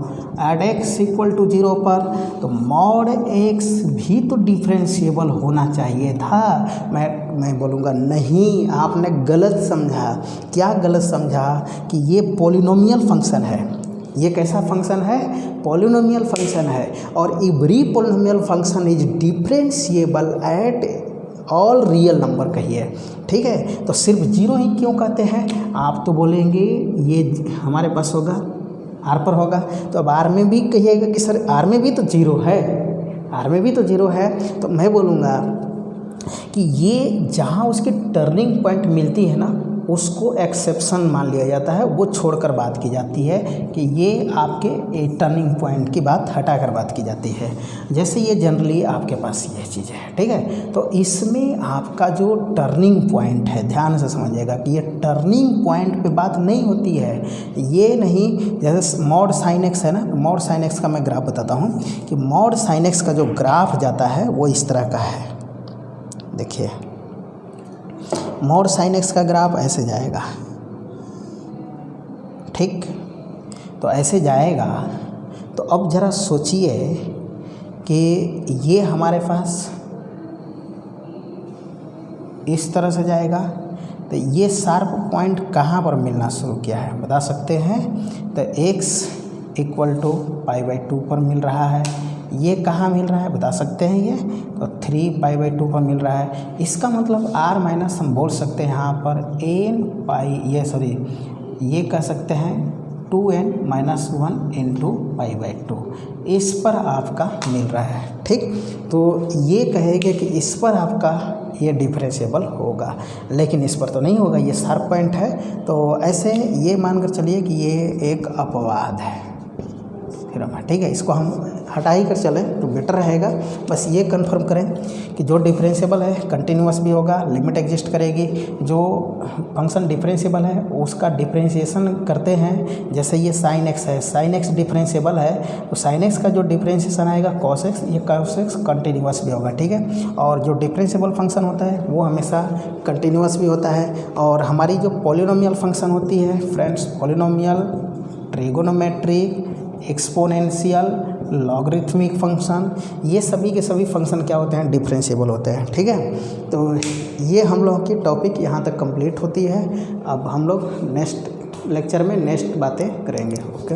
एट एक्स इक्वल टू 0 पर, तो मॉड एक्स भी तो डिफरेंशिएबल होना चाहिए था। मैं बोलूँगा नहीं, आपने गलत समझा। क्या गलत समझा? कि ये पॉलिनोमियल फंक्शन है। ये कैसा फंक्शन है? पॉलिनोमियल फंक्शन है, और every polynomial function is differentiable at all real number कहिए, ठीक है। तो सिर्फ 0 ही क्यों कहते हैं? आप तो बोलेंगे ये हमारे पास होगा, आर पर होगा, तो अब आर में भी कहिएगा कि सर आर में भी तो 0 है, आर में भी तो 0 है। तो मैं बोलूँगा कि ये जहाँ उसकी टर्निंग पॉइंट मिलती है ना, उसको एक्सेप्शन मान लिया जाता है, वो छोड़कर बात की जाती है कि ये आपके टर्निंग पॉइंट की बात हटाकर बात की जाती है। जैसे ये जनरली आपके पास ये चीज़ है, ठीक है। तो इसमें आपका जो टर्निंग पॉइंट है, ध्यान से समझिएगा कि ये टर्निंग पॉइंट पे बात नहीं होती है। ये नहीं, जैसे मॉड साइन एक्स है ना, मॉड साइन एक्स का मैं ग्राफ बताता हूँ कि मॉड साइन एक्स का जो ग्राफ जाता है वो इस तरह का है। देखिए मॉड साइन एक्स का ग्राफ ऐसे जाएगा, ठीक। तो ऐसे जाएगा, तो अब ज़रा सोचिए कि ये हमारे पास इस तरह से जाएगा, तो ये शार्प पॉइंट कहाँ पर मिलना शुरू किया है बता सकते हैं? तो x इक्वल टू π/2 पर मिल रहा है। ये कहाँ मिल रहा है बता सकते हैं? ये तो 3π/2 पर मिल रहा है। इसका मतलब r माइनस हम बोल सकते हैं यहाँ पर ये कह सकते हैं 2n-1 इंटू π/2 इस पर आपका मिल रहा है, ठीक। तो ये कहेंगे कि इस पर आपका ये डिफरेंशिएबल होगा, लेकिन इस पर तो नहीं होगा, ये शार्प पॉइंट है। तो ऐसे ये मानकर चलिए कि ये एक अपवाद है, ठीक है। इसको हम हटा ही कर चलें तो बेटर रहेगा। बस ये कंफर्म करें कि जो डिफरेंशिएबल है कंटिन्यूअस भी होगा, लिमिट एग्जिस्ट करेगी। जो फंक्शन डिफरेंशिएबल है उसका डिफरेंशिएशन करते हैं, जैसे ये साइन एक्स है, साइन एक्स डिफरेंशिएबल है तो साइन एक्स का जो डिफरेंशिएशन आएगा कॉस एक्स, ये कॉस एक्स कंटिन्यूअस भी होगा, ठीक है। और जो डिफरेंशिएबल फंक्शन होता है वो हमेशा कंटिन्यूअस भी होता है। और हमारी जो पॉलिनोमियल फंक्शन होती है friends, polynomial, trigonometric, exponential, logarithmic function, ये सभी के सभी फंक्शन क्या होते हैं? डिफरेंशिएबल होते हैं, ठीक है। तो ये हम लोग की टॉपिक यहाँ तक कंप्लीट होती है। अब हम लोग नेक्स्ट लेक्चर में नेक्स्ट बातें करेंगे, ओके।